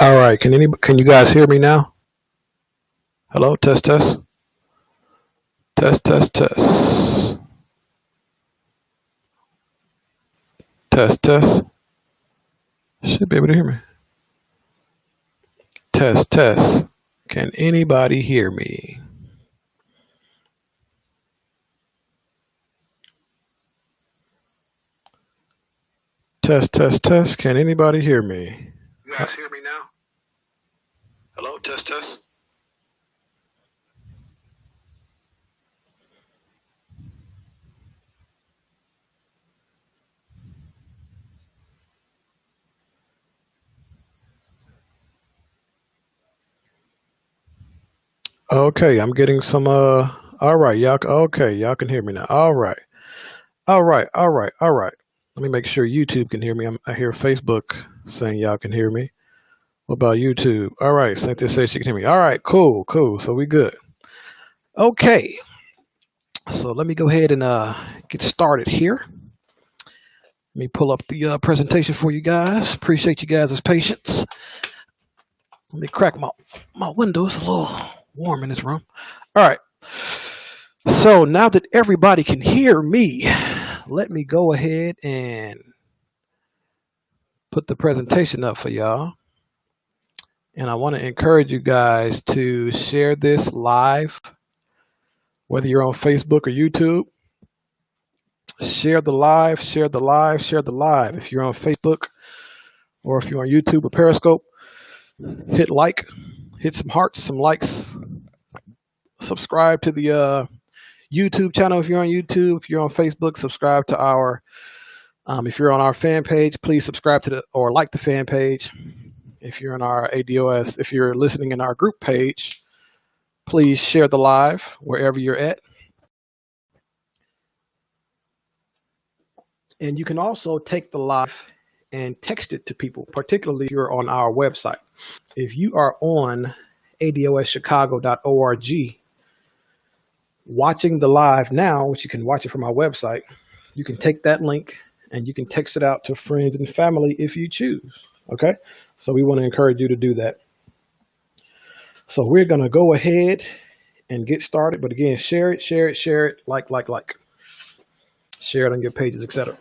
All right. Can you guys hear me now? Hello, test test. Test test test. Test test. Should be able to hear me. Test test. Can anybody hear me? Test test test. Can anybody hear me? You guys hear me now? Hello, test test. Okay, I'm getting some all right, y'all can hear me now. All right. All right. All right. All right. Let me make sure YouTube can hear me. I hear Facebook saying y'all can hear me. What about YouTube? All right, Cynthia says she can hear me. All right, cool, cool. So we good. Okay. So let me go ahead and get started here. Let me pull up the presentation for you guys. Appreciate you guys' patience. Let me crack my windows. A little warm in this room. All right. So now that everybody can hear me, let me go ahead and put the presentation up for y'all. And I want to encourage you guys to share this live, whether you're on Facebook or YouTube. Share the live, share the live, share the live. If you're on Facebook or if you're on YouTube or Periscope, hit like, hit some hearts, some likes. Subscribe to the YouTube channel if you're on YouTube. If you're on Facebook, subscribe to our, if you're on our fan page, please subscribe to or like the fan page. If you're in our ADOS, if you're listening in our group page, please share the live wherever you're at. And you can also take the live and text it to people, particularly if you're on our website. If you are on ADOSchicago.org watching the live now, which you can watch it from our website, you can take that link and you can text it out to friends and family if you choose. Okay, so we want to encourage you to do that. So we're going to go ahead and get started. But again, share it, share it, share it, like. Share it on your pages, etc.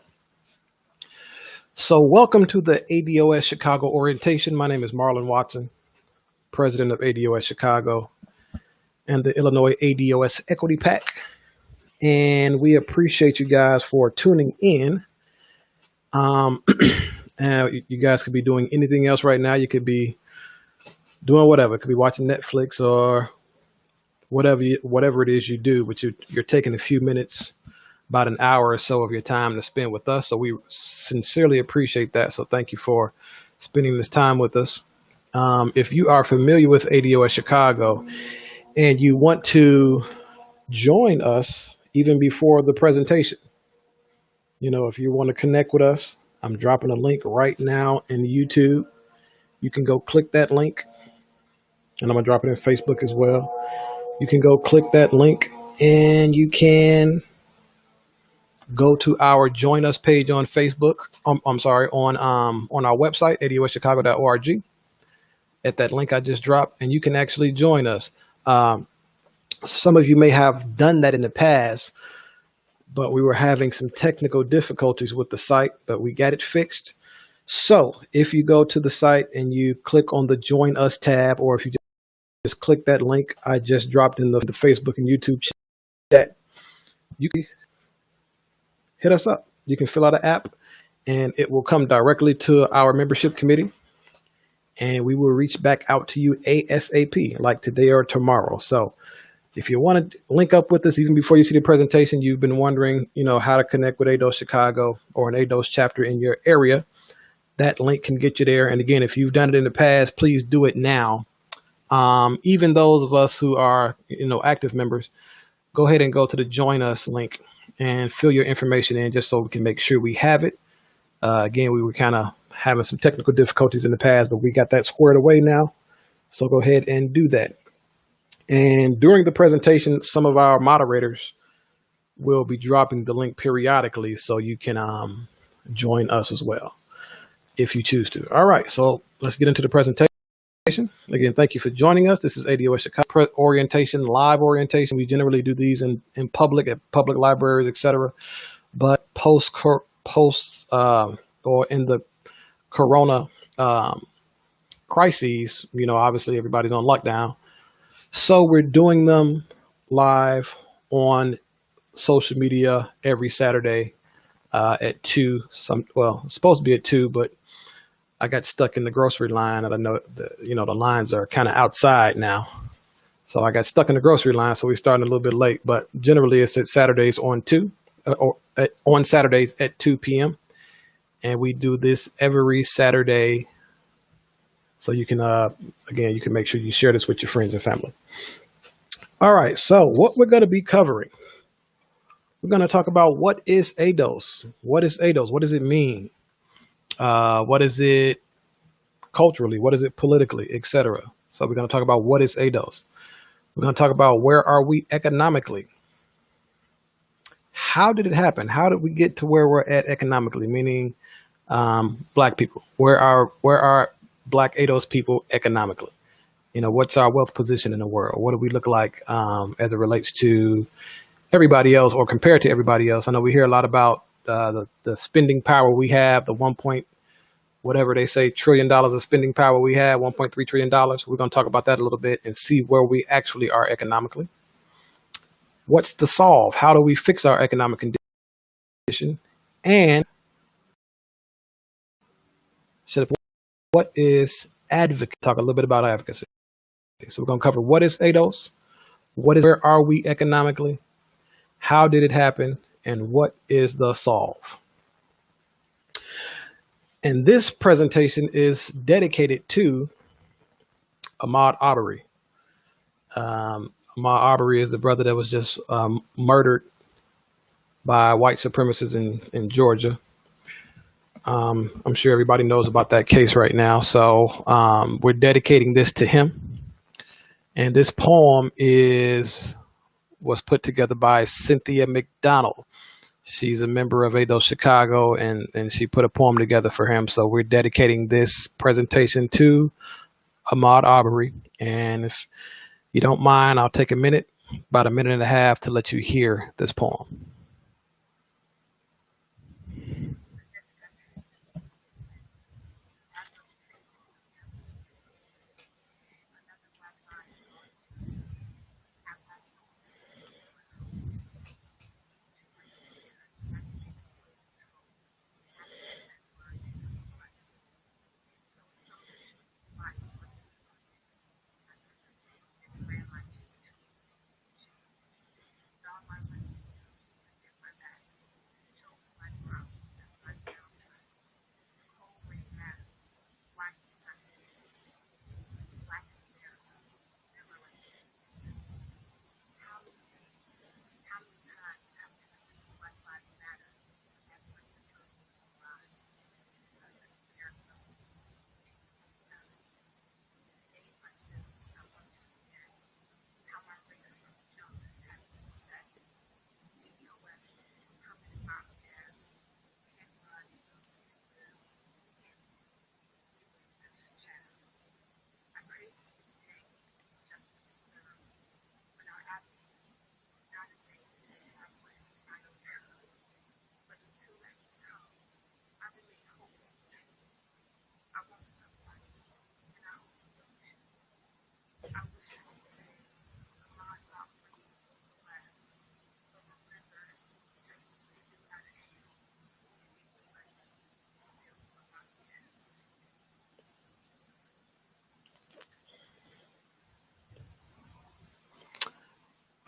So welcome to the ADOS Chicago orientation. My name is Marlon Watson, president of ADOS Chicago and the Illinois ADOS Equity PAC. And we appreciate you guys for tuning in. You guys could be doing anything else right now. You could be doing whatever. It could be watching Netflix or whatever it is you do, but you're taking a few minutes, about an hour or so of your time to spend with us. So we sincerely appreciate that. So thank you for spending this time with us. If you are familiar with ADOS Chicago and you want to join us even before the presentation, if you want to connect with us, I'm dropping a link right now in YouTube. You can go click that link, and I'm going to drop it in Facebook as well. You can go click that link, and you can go to our Join Us page on Facebook. On our website, ADOSchicago.org. At that link I just dropped, and you can actually join us. Some of you may have done that in the past, but we were having some technical difficulties with the site, but we got it fixed. So if you go to the site and you click on the Join Us tab, or if you just click that link I just dropped in the Facebook and YouTube chat, you can hit us up. You can fill out an app and it will come directly to our membership committee, and we will reach back out to you ASAP, like today or tomorrow. So if you want to link up with us even before you see the presentation, you've been wondering, how to connect with ADOS Chicago or an ADOS chapter in your area, that link can get you there. And again, if you've done it in the past, please do it now. Even those of us who are, active members, go ahead and go to the Join Us link and fill your information in just so we can make sure we have it. Again, we were kind of having some technical difficulties in the past, but we got that squared away now. So go ahead and do that. And during the presentation, some of our moderators will be dropping the link periodically so you can join us as well if you choose to. All right, so let's get into the presentation. Again, thank you for joining us. This is ADOS Chicago orientation, live orientation. We generally do these in public, at public libraries, etc. But or in the corona crises, obviously everybody's on lockdown. So we're doing them live on social media every Saturday at 2. It's supposed to be at 2, but I got stuck in the grocery line, and I know the lines are kind of outside now. So I got stuck in the grocery line, so we're starting a little bit late. But generally, it's at Saturdays on Saturdays at 2 p.m. And we do this every Saturday. So you can, you can make sure you share this with your friends and family. All right. So what we're going to be covering, we're going to talk about what is ADOS. What is ADOS? What does it mean? What is it culturally? What is it politically, etc.? So we're going to talk about what is ADOS. We're going to talk about where are we economically? How did it happen? How did we get to where we're at economically? Meaning, Black people. Where are Black ADOS people economically? What's our wealth position in the world? What do we look like as it relates to everybody else or compared to everybody else? I know we hear a lot about the spending power we have, the whatever they say, $1 trillion of spending power we have, $1.3 trillion. We're going to talk about that a little bit and see where we actually are economically. What's the solve? How do we fix our economic condition? And what is advocacy? Talk a little bit about advocacy. So we're going to cover what is ADOS, where are we economically, how did it happen, and what is the solve? And this presentation is dedicated to AHMAD AUBREY. AHMAD AUBREY is the brother that was just murdered by white supremacists in Georgia. I'm sure everybody knows about that case right now. So we're dedicating this to him. And this poem was put together by Cynthia McDonald. She's a member of ADOS Chicago, and she put a poem together for him. So we're dedicating this presentation to AHMAD AUBREY. And if you don't mind, I'll take about a minute and a half to let you hear this poem.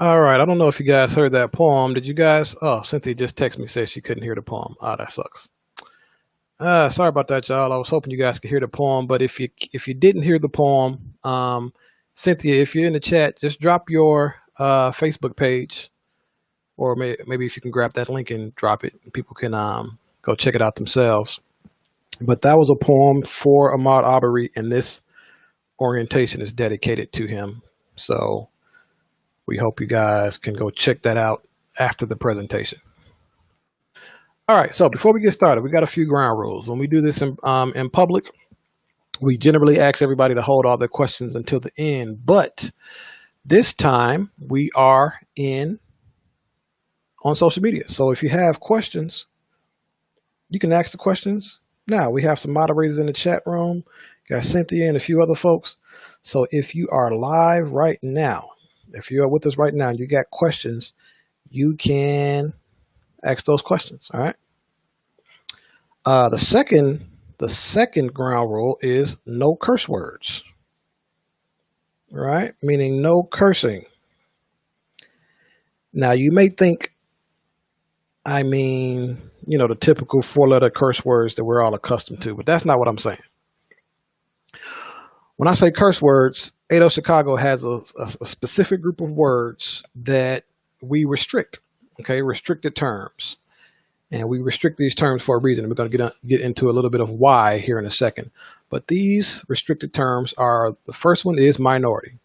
All right. I don't know if you guys heard that poem. Did you guys? Oh, Cynthia just texted me, said she couldn't hear the poem. Oh, that sucks. Sorry about that, y'all. I was hoping you guys could hear the poem, but if you didn't hear the poem, Cynthia, if you're in the chat, just drop your Facebook page, or maybe if you can grab that link and drop it, people can go check it out themselves. But that was a poem for AHMAD AUBREY, and this orientation is dedicated to him. So we hope you guys can go check that out after the presentation. All right, so before we get started, we got a few ground rules. When we do this in public, We generally ask everybody to hold all their questions until the end, but this time we are on social media. So if you have questions, you can ask the questions now. We have some moderators in the chat room, got Cynthia and a few other folks. So if you are live right now, if you are with us right now and you got questions, you can ask those questions. All right. The second ground rule is no curse words. Right? Meaning no cursing. Now you may think, I mean, you know, the typical 4-letter curse words that we're all accustomed to, but that's not what I'm saying. When I say curse words, ADOS Chicago has a specific group of words that we restrict, okay, restricted terms. And we restrict these terms for a reason. We're going to get into a little bit of why here in a second. But these restricted terms are, the first one is minority.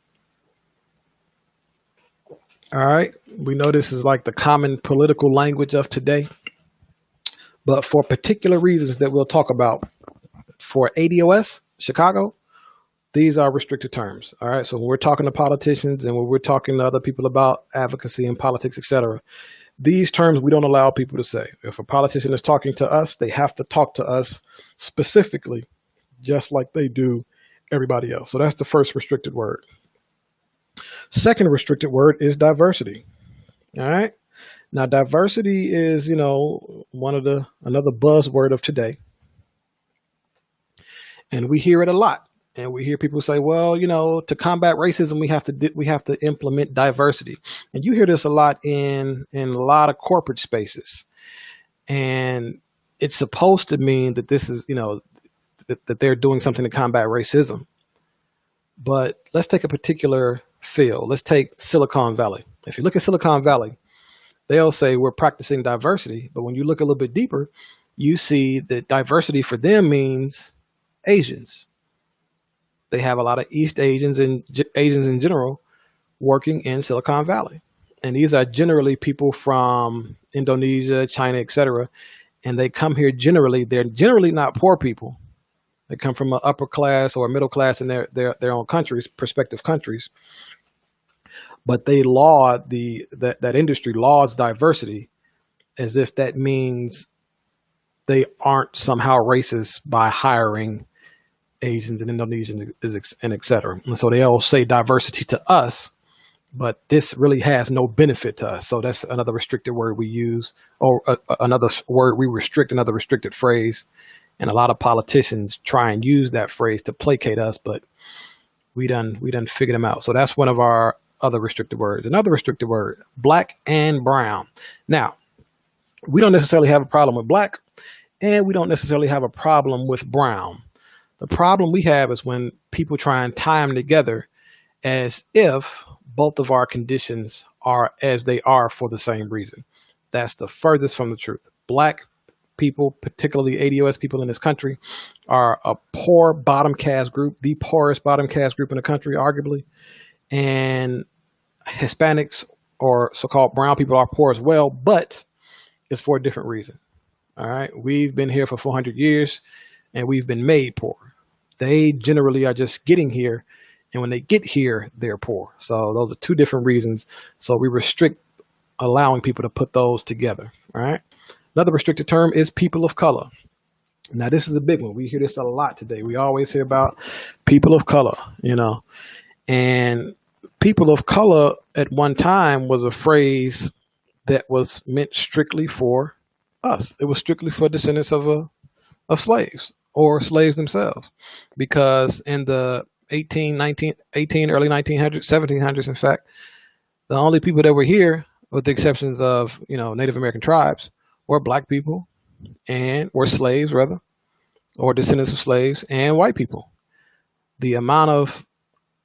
All right. We know this is like the common political language of today. But for particular reasons that we'll talk about for ADOS Chicago, these are restricted terms. All right. So when we're talking to politicians and when we're talking to other people about advocacy and politics, etc., these terms we don't allow people to say. If a politician is talking to us, they have to talk to us specifically, just like they do everybody else. So that's the first restricted word. Second restricted word is diversity. All right. Now, diversity is, you know, another buzzword of today. And we hear it a lot. And we hear people say, well, you know, to combat racism, we have to implement diversity. And you hear this a lot in a lot of corporate spaces. And it's supposed to mean that this is, you know, that they're doing something to combat racism. But let's take a particular field. Let's take Silicon Valley. If you look at Silicon Valley, they'll say we're practicing diversity. But when you look a little bit deeper, you see that diversity for them means Asians. They have a lot of East Asians and Asians in general working in Silicon Valley. And these are generally people from Indonesia, China, etc. And they come here they're generally not poor people. They come from an upper class or a middle class in their own countries, prospective countries. But they laud that industry lauds diversity as if that means they aren't somehow racist by hiring Asians and Indonesians and et cetera. And so they all say diversity to us, but this really has no benefit to us. So that's another restricted word we use, or another word we restrict, another restricted phrase. And a lot of politicians try and use that phrase to placate us, but we done figured them out. So that's one of our other restricted words. Another restricted word, black and brown. Now, we don't necessarily have a problem with black, and we don't necessarily have a problem with brown. The problem we have is when people try and tie them together as if both of our conditions are as they are for the same reason. That's the furthest from the truth. Black people, particularly ADOS people in this country, are a poor bottom caste group, the poorest bottom caste group in the country, arguably. And Hispanics or so-called brown people are poor as well, but it's for a different reason. All right. We've been here for 400 years and we've been made poor. They generally are just getting here. And when they get here, they're poor. So those are two different reasons. So we restrict allowing people to put those together. All right. Another restricted term is people of color. Now, this is a big one. We hear this a lot today. We always hear about people of color, you know, and people of color at one time was a phrase that was meant strictly for us. It was strictly for descendants of slaves or slaves themselves, because in the early 1900s, 1700s, in fact, the only people that were here, with the exceptions of, you know, Native American tribes, were black people and were slaves, rather, or descendants of slaves, and white people. The amount of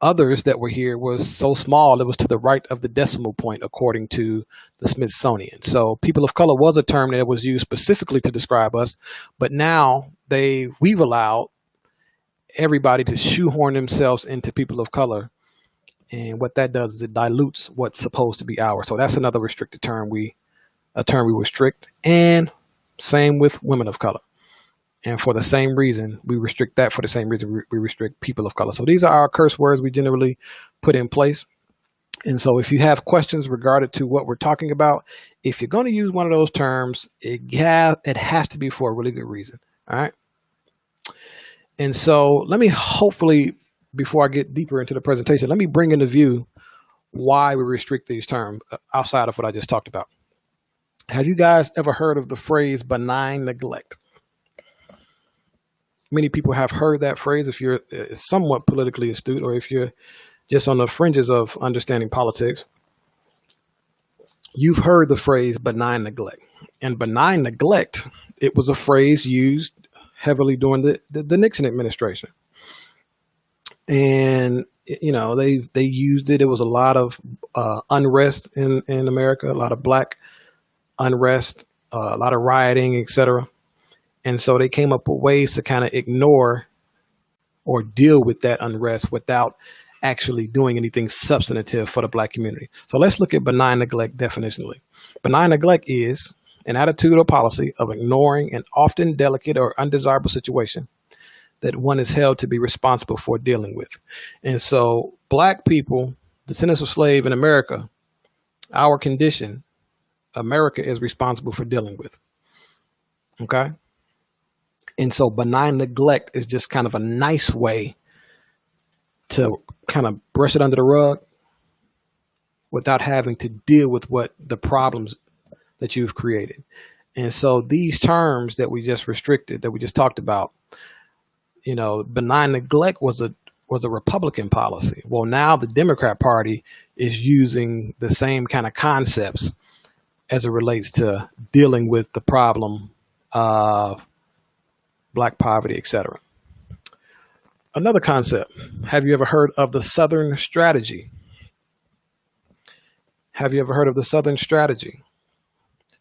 others that were here was so small, it was to the right of the decimal point, according to the Smithsonian. So people of color was a term that was used specifically to describe us, but now we've allowed everybody to shoehorn themselves into people of color. And what that does is it dilutes what's supposed to be ours. So that's another restricted term we restrict. And same with women of color. And for the same reason, we restrict that. For the same reason, we restrict people of color. So these are our curse words we generally put in place. And so if you have questions regarding to what we're talking about, if you're going to use one of those terms, it has to be for a really good reason. All right. And so let me hopefully, before I get deeper into the presentation, let me bring into view why we restrict these terms outside of what I just talked about. Have you guys ever heard of the phrase benign neglect? Many people have heard that phrase if you're somewhat politically astute, or if you're just on the fringes of understanding politics. You've heard the phrase benign neglect. And benign neglect, it was a phrase used heavily during the Nixon administration. And, you know, they used it. It was a lot of unrest in America, a lot of black unrest, a lot of rioting, etc. And so they came up with ways to kind of ignore or deal with that unrest without actually doing anything substantive for the black community. So let's look at benign neglect definitionally. Benign neglect is an attitude or policy of ignoring an often delicate or undesirable situation that one is held to be responsible for dealing with. And so black people, descendants of slave in America, our condition, America is responsible for dealing with. Okay. And so benign neglect is just kind of a nice way to kind of brush it under the rug without having to deal with what the problems that you've created. And so these terms that we just restricted, that we just talked about, you know, benign neglect was a Republican policy. Well, now the Democrat Party is using the same kind of concepts as it relates to dealing with the problem of black poverty, etc. Another concept. Have you ever heard of the Southern strategy? Have you ever heard of the Southern strategy?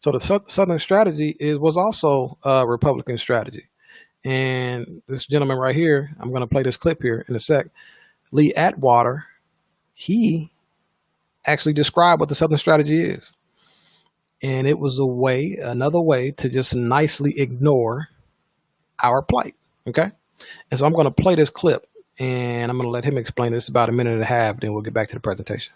So the Southern strategy was also a Republican strategy. And this gentleman right here, I'm going to play this clip here in a sec, Lee Atwater, he actually described what the Southern strategy is. And it was another way to just nicely ignore our plight. Okay. And so I'm going to play this clip and I'm going to let him explain this about a minute and a half. Then we'll get back to the presentation.